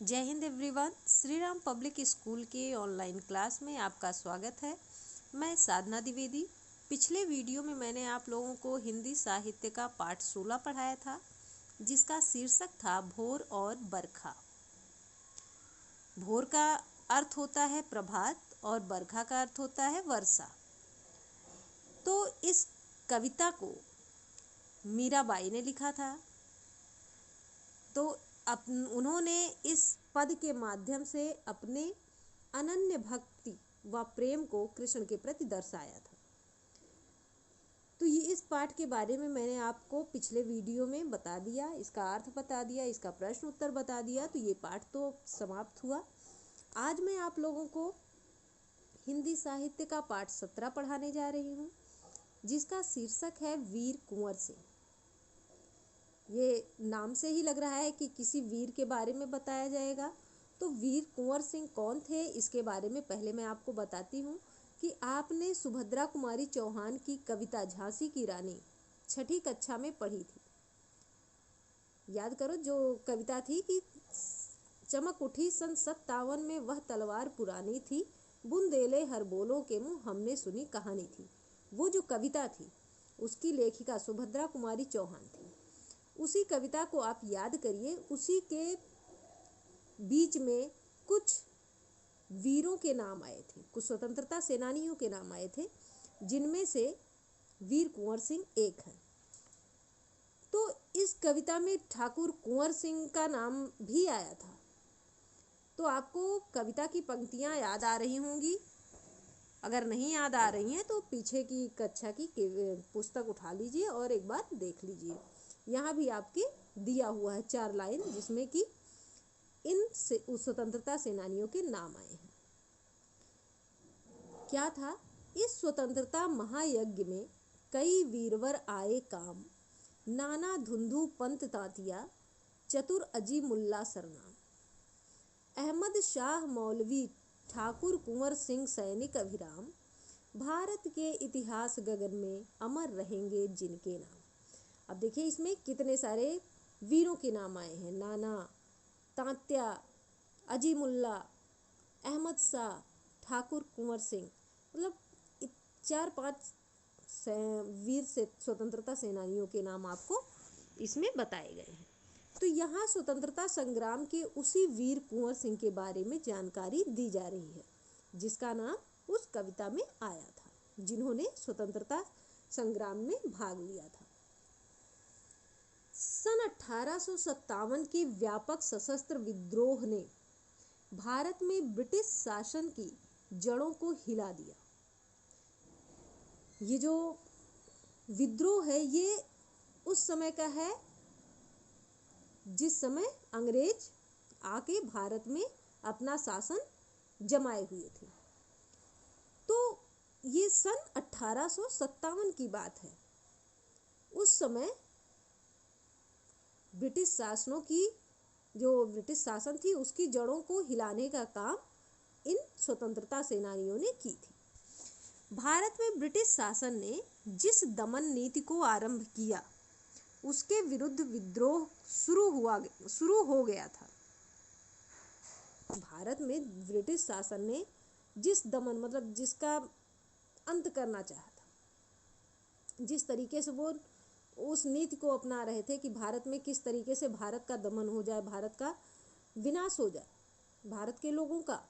जय Hind everyone. Shri Ram public school के online class में आपका स्वागत है। मैं साधना द्विवेदी। पिछले वीडियो में मैंने आप लोगों को हिंदी साहित्य का पाठ 16 पढ़ाया था, जिसका शीर्षक था भोर और बरखा। भोर का अर्थ होता है प्रभात और बरखा का अर्थ होता है वर्षा। तो इस कविता को मीराबाई ने लिखा था। तो उन्होंने इस पद के माध्यम से अपने अनन्य भक्ति व प्रेम को कृष्ण के प्रति दर्शाया था। तो ये इस पाठ के बारे में मैंने आपको पिछले वीडियो में बता दिया, इसका अर्थ बता दिया, इसका प्रश्न उत्तर बता दिया। तो ये पाठ तो समाप्त हुआ। आज मैं आप लोगों को हिंदी साहित्य का पाठ 17 पढ़ाने जा रही हूँ, जिसका शीर्षक है वीर कुंवर सिंह। ये नाम से ही लग रहा है कि किसी वीर के बारे में बताया जाएगा। तो वीर कुंवर सिंह कौन थे, इसके बारे में पहले मैं आपको बताती हूँ कि आपने सुभद्रा कुमारी चौहान की कविता झांसी की रानी 6ठी कक्षा में पढ़ी थी। याद करो, जो कविता थी कि चमक उठी सन 57 में वह तलवार पुरानी थी, बुंदेले हर बोलों के मुँह हमने सुनी कहानी थी। वो जो कविता थी उसकी लेखिका सुभद्रा कुमारी चौहान थी। उसी कविता को आप याद करिए। उसी के बीच में कुछ वीरों के नाम आए थे, कुछ स्वतंत्रता सेनानियों के नाम आए थे, जिनमें से वीर कुंवर सिंह एक है। तो इस कविता में ठाकुर कुंवर सिंह का नाम भी आया था। तो आपको कविता की पंक्तियां याद आ रही होंगी। अगर नहीं याद आ रही हैं तो पीछे की कक्षा की पुस्तक उठा लीजिए और एक बार देख लीजिए। यहाँ भी आपके दिया हुआ है 4 लाइन, जिसमें कि इन स्वतंत्रता सेनानियों के नाम आए हैं। क्या था? इस स्वतंत्रता महायज्ञ में कई वीरवर आए काम, नाना धुंधु पंत तांतिया, चतुर अजी मुल्ला सरनाम। अहमद शाह मौलवी ठाकुर कुंवर सिंह सैनिक अभिराम, भारत के इतिहास गगन में अमर रहेंगे जिनके नाम। अब देखिए इसमें कितने सारे वीरों के नाम आए हैं। नाना, तांत्या, अजीमुल्ला, अहमद शाह, ठाकुर कुंवर सिंह, मतलब 4-5 वीर से स्वतंत्रता सेनानियों के नाम आपको इसमें बताए गए हैं। तो यहाँ स्वतंत्रता संग्राम के उसी वीर कुंवर सिंह के बारे में जानकारी दी जा रही है, जिसका नाम उस कविता में आया था, जिन्होंने स्वतंत्रता संग्राम में भाग लिया था। सन 1857 के व्यापक सशस्त्र विद्रोह ने भारत में ब्रिटिश शासन की जड़ों को हिला दिया। ये जो विद्रोह है ये उस समय का है जिस समय अंग्रेज आके भारत में अपना शासन जमाए हुए थे। तो ये सन 1857 की बात है। उस समय ब्रिटिश शासन थी उसकी जड़ों को हिलाने का काम इन स्वतंत्रता सेनानियों ने की थी। भारत में ब्रिटिश शासन ने जिस दमन नीति को आरंभ किया उसके विरुद्ध विद्रोह शुरू हो गया था। भारत में ब्रिटिश शासन ने जिस दमन मतलब जिसका अंत करना चाहा था, जिस तरीके से वो उस नीति को अपना रहे थे कि भारत में किस तरीके से भारत का दमन हो जाए, भारत का विनाश हो जाए, भारत के लोगों का,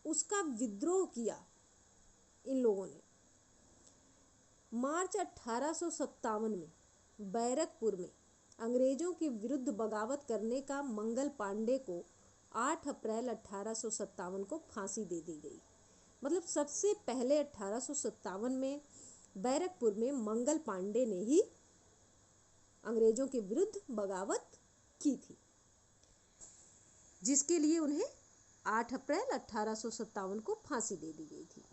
उसका विद्रोह किया इन लोगों ने। मार्च 1857 में बैरकपुर में अंग्रेजों के विरुद्ध बगावत करने का मंगल पांडे को 8 अप्रैल 1857 को फांसी दे दी गई। मतलब सबसे पहले 1857 में बैरकपुर में मंगल पांडे ने ही अंग्रेजों के विरुद्ध बगावत की थी, जिसके लिए उन्हें 8 अप्रैल 1857 को फांसी दे दी गई थी।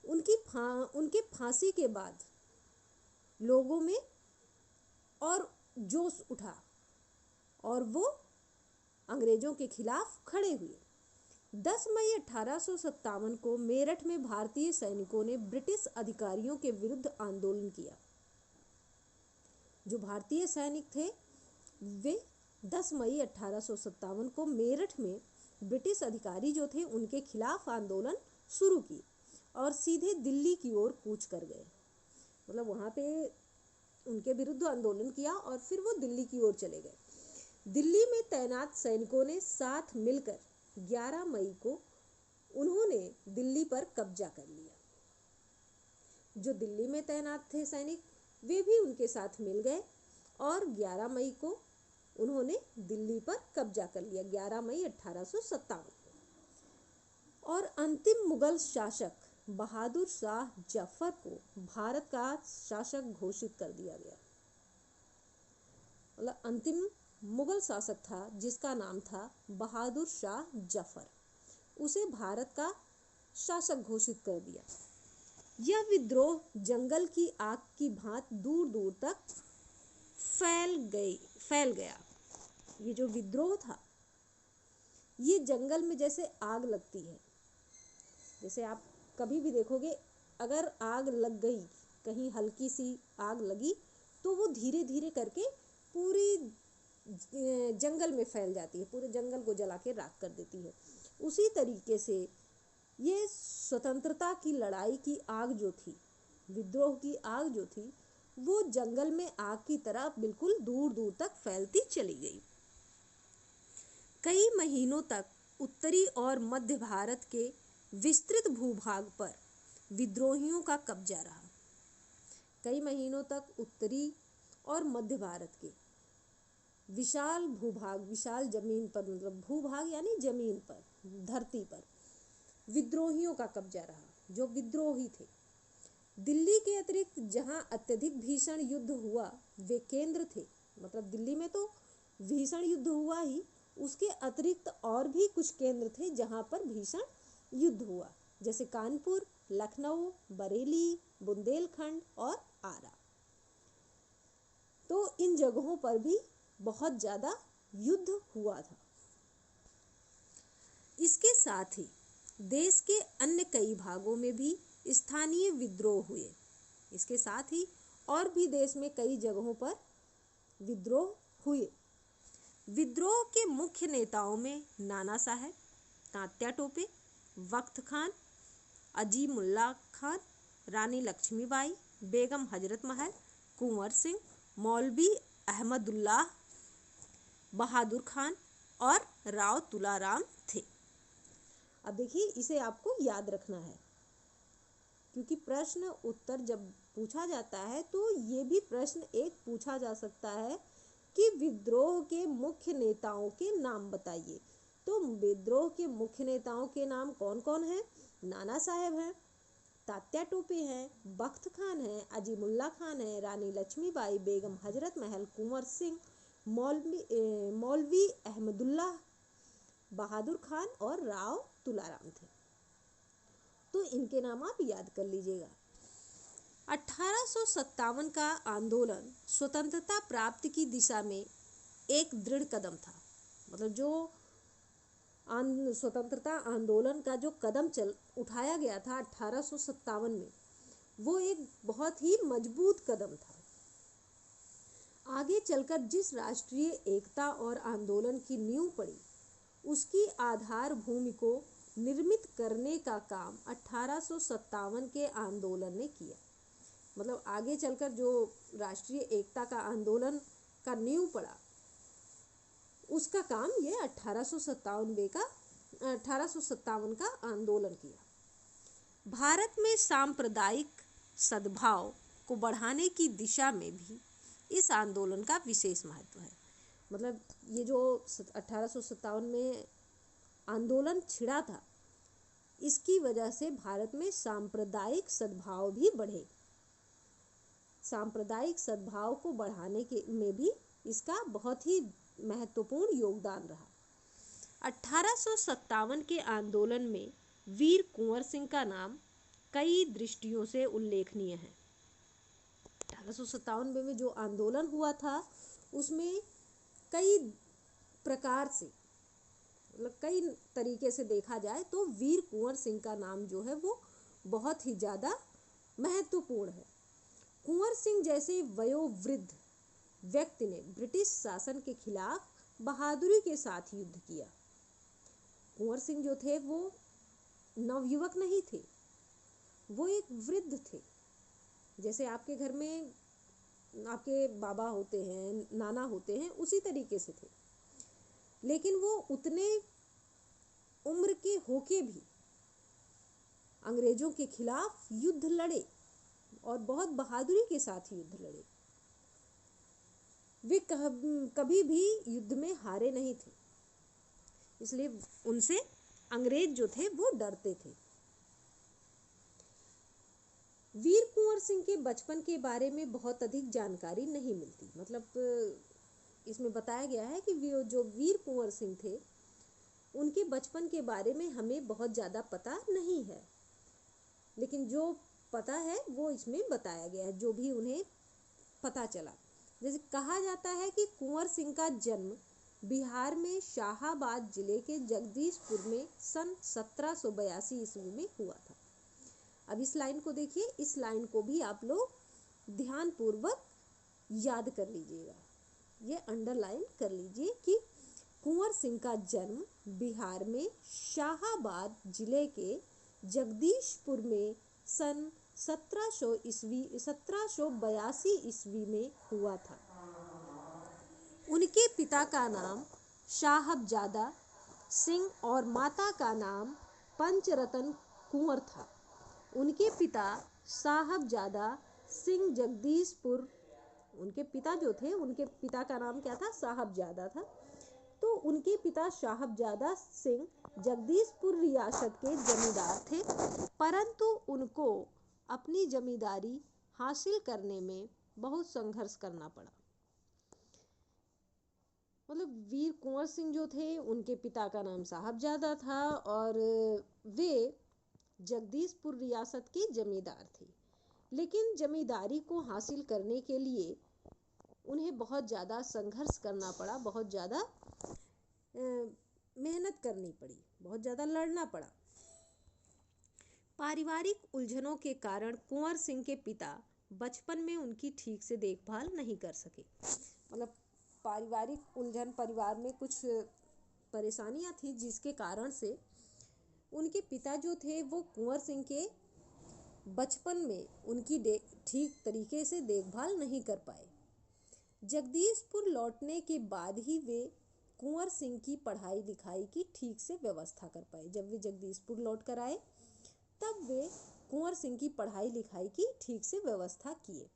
उनकी फांसी के बाद लोगों में और जोश उठा और वो अंग्रेजों के खिलाफ खड़े हुए। 10 मई 1857 को मेरठ में भारतीय सैनिकों ने ब्रिटिश अधिकारियों के विरुद्ध आंदोलन किया। जो भारतीय सैनिक थे वे 10 मई 1857 को मेरठ में ब्रिटिश अधिकारी जो थे उनके खिलाफ आंदोलन शुरू की और सीधे दिल्ली की ओर कूच कर गए। मतलब वहाँ पे उनके विरुद्ध आंदोलन किया और फिर वो दिल्ली की ओर चले गए। दिल्ली में तैनात सैनिकों ने साथ मिलकर 11 मई को उन्होंने दिल्ली पर कब्जा कर लिया। जो दिल्ली में तैनात थे सैनिक वे भी उनके साथ मिल गए और 11 मई को उन्होंने दिल्ली पर कब्जा कर लिया, 11 मई 1857 को। और अंतिम मुगल शासक बहादुर शाह जफर को भारत का शासक घोषित कर दिया गया। मतलब अंतिम मुगल शासक था जिसका नाम था बहादुर शाह जफर, उसे भारत का शासक घोषित कर दिया। यह विद्रोह जंगल की आग की भांति दूर दूर तक फैल गया। ये जो विद्रोह था ये जंगल में जैसे आग लगती है, जैसे आप कभी भी देखोगे अगर आग लग गई, कहीं हल्की सी आग लगी तो वो धीरे धीरे करके पूरी जंगल में फैल जाती है, पूरे जंगल को जला के राख कर देती है। उसी तरीके से ये स्वतंत्रता की लड़ाई की आग जो थी, विद्रोह की आग जो थी, वो जंगल में आग की तरह बिल्कुल दूर दूर तक फैलती चली गई। कई महीनों तक उत्तरी और मध्य भारत के विस्तृत भूभाग पर विद्रोहियों का कब्जा रहा। कई महीनों तक उत्तरी और मध्य भारत के विशाल भूभाग, विशाल जमीन पर, मतलब भूभाग यानी जमीन पर, धरती पर विद्रोहियों का कब्जा रहा, जो विद्रोही थे। दिल्ली के अतिरिक्त जहां अत्यधिक भीषण युद्ध हुआ वे केंद्र थे। मतलब दिल्ली में तो भीषण युद्ध हुआ ही, उसके अतिरिक्त और भी कुछ केंद्र थे जहां पर भीषण युद्ध हुआ, जैसे कानपुर, लखनऊ, बरेली, बुंदेलखंड और आरा। तो इन जगहों पर भी बहुत ज़्यादा युद्ध हुआ था। इसके साथ ही देश के अन्य कई भागों में भी स्थानीय विद्रोह हुए। इसके साथ ही और भी देश में कई जगहों पर विद्रोह हुए। विद्रोह के मुख्य नेताओं में नाना साहब, तात्या टोपे, वक्त खान, अजीमुल्ला खान, रानी लक्ष्मीबाई, बेगम हजरत महल, कुंवर सिंह, मौलवी अहमदुल्लाह, बहादुर खान और राव तुलाराम थे। अब देखिए इसे आपको याद रखना है, क्योंकि प्रश्न उत्तर जब पूछा जाता है तो ये भी प्रश्न एक पूछा जा सकता है कि विद्रोह के मुख्य नेताओं के नाम बताइए। तो विद्रोह के मुख्य नेताओं के नाम कौन कौन हैं? नाना साहब हैं, तात्या टोपे हैं, बख्त खान हैं, अजीमुल्ला खान हैं, रानी लक्ष्मीबाई, बेगम हजरत महल, कुंवर सिंह, मौलवी अहमदुल्लाह, बहादुर खान और राव तुलाराम थे। तो इनके नाम आप याद कर लीजिएगा। 1857 का आंदोलन स्वतंत्रता प्राप्ति की दिशा में एक दृढ़ कदम था। मतलब जो स्वतंत्रता आंदोलन का जो कदम उठाया गया था 1857 में, वो एक बहुत ही मजबूत कदम था। आगे चलकर जिस राष्ट्रीय एकता और आंदोलन की नींव पड़ी, उसकी आधार भूमि को निर्मित करने का काम 1857 के आंदोलन ने किया। मतलब आगे चलकर जो राष्ट्रीय एकता का आंदोलन का नींव पड़ा, उसका काम ये 1857 का आंदोलन किया। भारत में सांप्रदायिक सद्भाव को बढ़ाने की दिशा में भी इस आंदोलन का विशेष महत्व है। मतलब ये जो 1857 में आंदोलन छिड़ा था, इसकी वजह से भारत में सांप्रदायिक सद्भाव भी बढ़े। सांप्रदायिक सद्भाव को बढ़ाने के में भी इसका बहुत ही महत्वपूर्ण योगदान रहा। 1857 के आंदोलन में वीर कुंवर सिंह का नाम कई दृष्टियों से उल्लेखनीय है। 1857 में जो आंदोलन हुआ था उसमें कई प्रकार से, मतलब कई तरीके से देखा जाए तो वीर कुंवर सिंह का नाम जो है वो बहुत ही ज़्यादा महत्वपूर्ण है। कुंवर सिंह जैसे वयोवृद्ध व्यक्ति ने ब्रिटिश शासन के खिलाफ बहादुरी के साथ युद्ध किया। कुंवर सिंह जो थे वो नवयुवक नहीं थे, वो एक वृद्ध थे। जैसे आपके घर में आपके बाबा होते हैं, नाना होते हैं, उसी तरीके से थे। लेकिन वो उतने उम्र के होके भी अंग्रेजों के खिलाफ युद्ध लड़े और बहुत बहादुरी के साथ युद्ध लड़े। वे कभी भी युद्ध में हारे नहीं थे, इसलिए उनसे अंग्रेज जो थे वो डरते थे। वीर कुंवर सिंह के बचपन के बारे में बहुत अधिक जानकारी नहीं मिलती। मतलब इसमें बताया गया है कि जो वीर कुंवर सिंह थे उनके बचपन के बारे में हमें बहुत ज़्यादा पता नहीं है, लेकिन जो पता है वो इसमें बताया गया है, जो भी उन्हें पता चला। जैसे कहा जाता है कि कुंवर सिंह का जन्म बिहार में शाहाबाद जिले के जगदीशपुर में सन 1782 ईस्वी में हुआ था। अब इस लाइन को देखिए, इस लाइन को भी आप लोग ध्यानपूर्वक याद कर लीजिएगा, ये अंडरलाइन कर लीजिए कि कुंवर सिंह का जन्म बिहार में शाहाबाद जिले के जगदीशपुर में सन 1782 ईस्वी में हुआ था। उनके पिता का नाम साहबजादा सिंह और माता का नाम पंचरतन कुंवर था। उनके पिता साहबजादा सिंह जगदीशपुर, उनके पिता जो थे उनके पिता का नाम क्या था? साहबजादा था। तो उनके पिता साहबजादा सिंह जगदीशपुर रियासत के जमींदार थे, परंतु उनको अपनी जमींदारी हासिल करने में बहुत संघर्ष करना पड़ा। मतलब वीर कुंवर सिंह जो थे उनके पिता का नाम साहबजादा था और वे जगदीशपुर रियासत के जमींदार थे, लेकिन जमींदारी को हासिल करने के लिए उन्हें बहुत ज़्यादा संघर्ष करना पड़ा, बहुत ज़्यादा मेहनत करनी पड़ी, बहुत ज़्यादा लड़ना पड़ा। पारिवारिक उलझनों के कारण कुंवर सिंह के पिता बचपन में उनकी ठीक से देखभाल नहीं कर सके। मतलब पारिवारिक उलझन, परिवार में कुछ परेशानियां थी जिसके कारण से उनके पिता जो थे वो कुंवर सिंह के बचपन में उनकी ठीक तरीके से देखभाल नहीं कर पाए। जगदीशपुर लौटने के बाद ही वे कुंवर सिंह की पढ़ाई लिखाई की ठीक से व्यवस्था कर पाए। जब वे जगदीशपुर लौट कर आए तब वे कुंवर सिंह की पढ़ाई लिखाई की ठीक से व्यवस्था किए।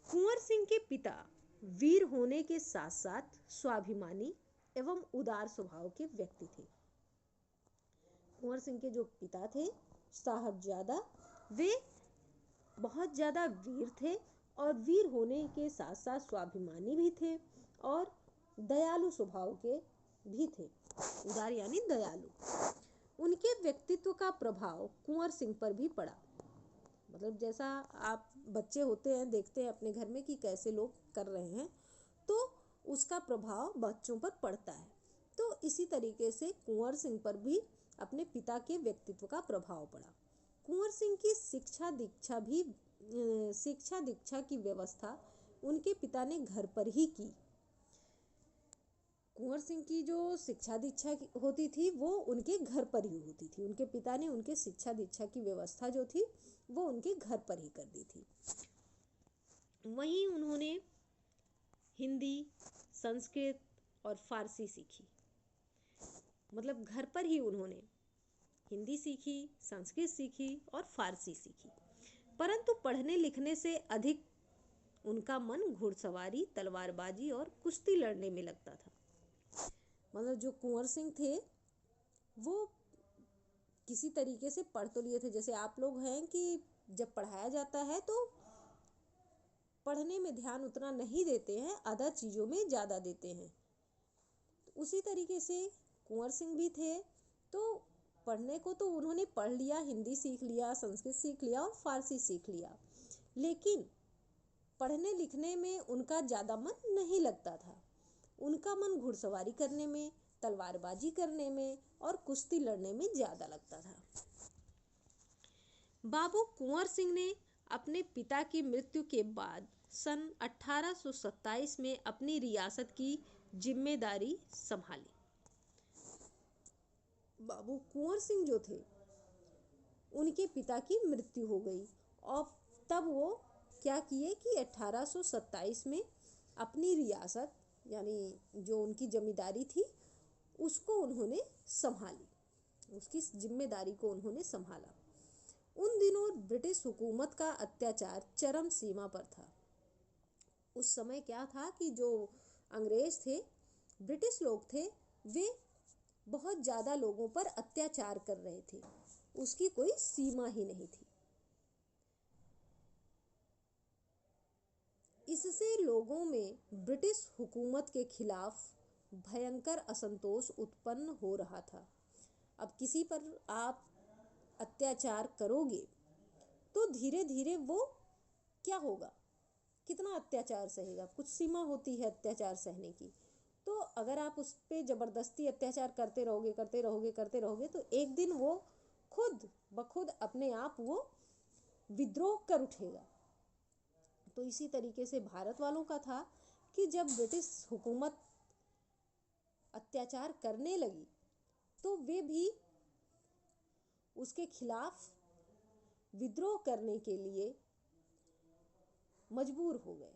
कुंवर सिंह के पिता वीर होने के साथ साथ स्वाभिमानी एवं उदार स्वभाव के व्यक्ति थे। कुंवर सिंह के जो पिता थे साहबजादा, वे बहुत ज़्यादा वीर थे और वीर होने के साथ साथ स्वाभिमानी भी थे और दयालु स्वभाव के भी थे। उदार यानी दयालु। उनके व्यक्तित्व का प्रभाव कुंवर सिंह पर भी पड़ा। मतलब जैसा आप बच्चे होते हैं, देखते हैं अपने घर में कि कैसे लोग कर रहे हैं, तो उसका प्रभाव बच्चों पर पड़ता है। तो इसी तरीके से कुंवर सिंह पर भी अपने पिता के व्यक्तित्व का प्रभाव पड़ा। कुंवर सिंह की शिक्षा दीक्षा की व्यवस्था उनके पिता ने घर पर ही की। कुंवर सिंह की जो शिक्षा दीक्षा होती थी वो उनके घर पर ही होती थी। उनके पिता ने उनके शिक्षा दीक्षा की व्यवस्था जो थी वो उनके घर पर ही कर दी थी। वहीं उन्होंने हिंदी, संस्कृत और फारसी सीखी। मतलब घर पर ही उन्होंने हिंदी सीखी, संस्कृत सीखी और फारसी सीखी। परंतु पढ़ने लिखने से अधिक उनका मन घुड़सवारी, तलवारबाजी और कुश्ती लड़ने में लगता था। मतलब जो कुंवर सिंह थे वो किसी तरीके से पढ़ तो लिए थे। जैसे आप लोग हैं कि जब पढ़ाया जाता है तो पढ़ने में ध्यान उतना नहीं देते हैं, अदर चीज़ों में ज़्यादा देते हैं। तो उसी तरीके से कुंवर सिंह भी थे। तो पढ़ने को तो उन्होंने पढ़ लिया, हिंदी सीख लिया, संस्कृत सीख लिया और फारसी सीख लिया, लेकिन पढ़ने लिखने में उनका ज़्यादा मन नहीं लगता था। उनका मन घुड़सवारी करने में, तलवारबाजी करने में और कुश्ती लड़ने में ज़्यादा लगता था। बाबू कुंवर सिंह ने अपने पिता की मृत्यु के बाद सन 1827 में अपनी रियासत की जिम्मेदारी संभाली। बाबू कुंवर सिंह जो थे उनके पिता की मृत्यु हो गई और तब वो क्या किए कि 1827 में अपनी रियासत यानी जो उनकी जमींदारी थी उसको उन्होंने संभाली, उसकी जिम्मेदारी को उन्होंने संभाला। उन दिनों ब्रिटिश हुकूमत का अत्याचार चरम सीमा पर था। उस समय क्या था कि जो अंग्रेज थे, ब्रिटिश लोग थे, वे बहुत ज़्यादा लोगों पर अत्याचार कर रहे थे, उसकी कोई सीमा ही नहीं थी। इससे लोगों में ब्रिटिश हुकूमत के खिलाफ भयंकर असंतोष उत्पन्न हो रहा था। अब किसी पर आप अत्याचार करोगे तो धीरे धीरे वो क्या होगा, कितना अत्याचार सहेगा, कुछ सीमा होती है अत्याचार सहने की। तो अगर आप उस पर ज़बरदस्ती अत्याचार करते रहोगे तो एक दिन वो खुद ब खुद अपने आप वो विद्रोह कर उठेगा। तो इसी तरीके से भारत वालों का था कि जब ब्रिटिश हुकूमत अत्याचार करने लगी तो वे भी उसके खिलाफ विद्रोह करने के लिए मजबूर हो गए।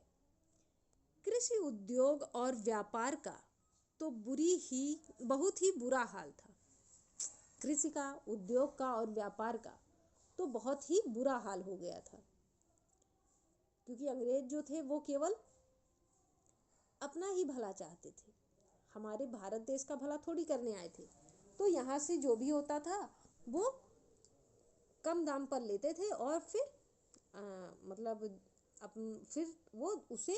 कृषि उद्योग और व्यापार का तो बहुत ही बुरा हाल था। कृषि का, उद्योग का और व्यापार का तो बहुत ही बुरा हाल हो गया था, क्योंकि अंग्रेज जो थे वो केवल अपना ही भला चाहते थे, हमारे भारत देश का भला थोड़ी करने आए थे। तो यहाँ से जो भी होता था वो कम दाम पर लेते थे और फिर फिर वो उसे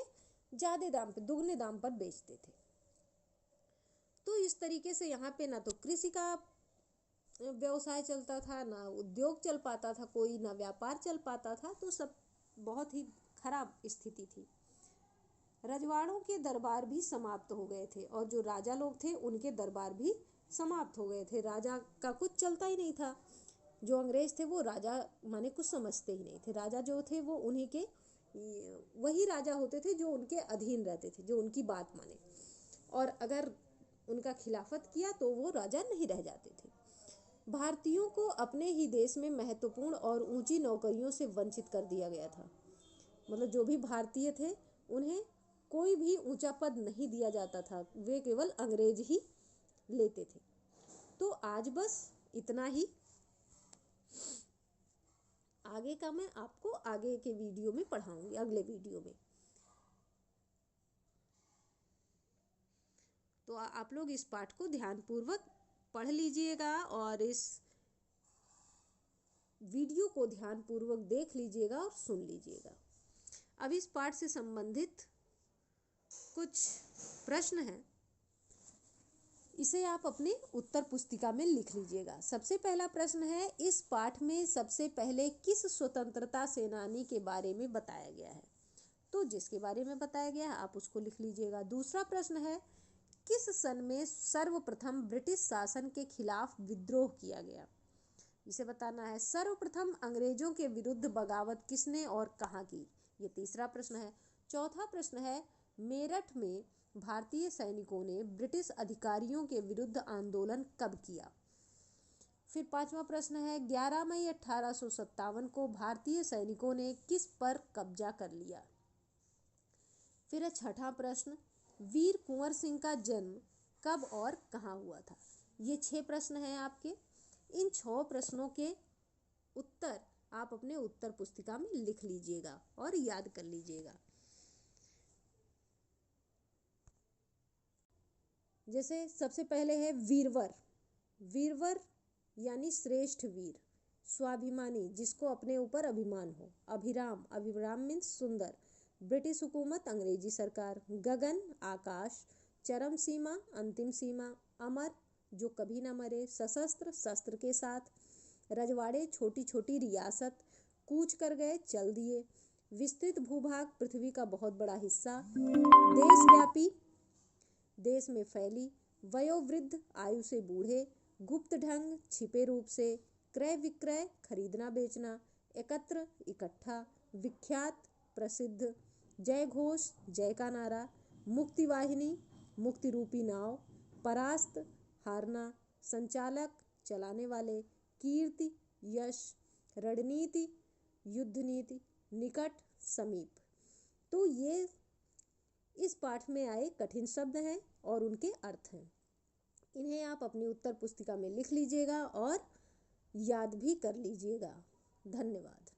ज़्यादा दाम पे, दुगने दाम पर बेचते थे। तो इस तरीके से यहाँ पे ना तो कृषि का व्यवसाय चलता था, ना उद्योग चल पाता था कोई, ना व्यापार चल पाता था। तो सब बहुत ही खराब स्थिति थी। रजवाड़ों के दरबार भी समाप्त हो गए थे और जो राजा लोग थे उनके दरबार भी समाप्त हो गए थे। राजा का कुछ चलता ही नहीं था। जो अंग्रेज थे वो राजा माने कुछ समझते ही नहीं थे। राजा जो थे वो उन्हीं के वही राजा होते थे जो उनके अधीन रहते थे, जो उनकी बात माने, और अगर उनका खिलाफत किया तो वो राजा नहीं रह जाते थे। भारतीयों को अपने ही देश में महत्वपूर्ण और ऊंची नौकरियों से वंचित कर दिया गया था। मतलब जो भी भारतीय थे उन्हें कोई भी ऊंचा पद नहीं दिया जाता था, वे केवल अंग्रेज ही लेते थे। तो आज बस इतना ही। आगे का मैं आपको आगे के वीडियो में पढ़ाऊंगी, अगले वीडियो में। तो आप लोग इस पाठ को ध्यानपूर्वक पढ़ लीजिएगा और इस वीडियो को ध्यानपूर्वक देख लीजिएगा और सुन लीजिएगा। अब इस पाठ से संबंधित कुछ प्रश्न हैं, इसे आप अपने उत्तर पुस्तिका में लिख लीजिएगा। सबसे पहला प्रश्न है, इस पाठ में सबसे पहले किस स्वतंत्रता सेनानी के बारे में बताया गया है? तो जिसके बारे में बताया गया है आप उसको लिख लीजिएगा। दूसरा प्रश्न है, किस सन में सर्वप्रथम ब्रिटिश शासन के खिलाफ विद्रोह किया गया? इसे बताना है। सर्वप्रथम अंग्रेजों के विरुद्ध बगावत किसने और कहाँ की? ये तीसरा प्रश्न है। चौथा प्रश्न है, मेरठ में भारतीय सैनिकों ने ब्रिटिश अधिकारियों के विरुद्ध आंदोलन कब किया? फिर पांचवा प्रश्न है, 11 मई 1857 को भारतीय सैनिकों ने किस पर कब्जा कर लिया? फिर है छठा प्रश्न, वीर कुंवर सिंह का जन्म कब और कहाँ हुआ था? ये 6 प्रश्न हैं आपके। इन 6 प्रश्नों के उत्तर आप अपने उत्तर पुस्तिका में लिख लीजिएगा और याद कर लीजिएगा। जैसे सबसे पहले है वीरवर। वीरवर यानी श्रेष्ठ वीर, स्वाभिमानी, जिसको अपने ऊपर अभिमान हो। अभिराम, अभिराम मीन्स सुंदर। ब्रिटिश हुकूमत, अंग्रेजी सरकार। गगन, आकाश। चरम सीमा, अंतिम सीमा। अमर, जो कभी ना मरे। सशस्त्र, शस्त्र के साथ। रजवाड़े, छोटी छोटी रियासत। कूच कर गए, चल दिए। विस्तृत भूभाग, पृथ्वी का बहुत बड़ा हिस्सा। देशव्यापी, देश में फैली। वयोवृद्ध, आयु से बूढ़े। गुप्त ढंग, छिपे रूप से। क्रय विक्रय, खरीदना बेचना। एकत्र, इकट्ठा। विख्यात, प्रसिद्ध। जय घोष, जय का नारा। मुक्ति वाहिनी, मुक्ति रूपी नाव, परास्त, हारना, संचालक, चलाने वाले, कीर्ति, यश, रणनीति, युद्ध नीति, निकट, समीप। तो ये इस पाठ में आए कठिन शब्द हैं और उनके अर्थ हैं। इन्हें आप अपनी उत्तर पुस्तिका में लिख लीजिएगा और याद भी कर लीजिएगा। धन्यवाद।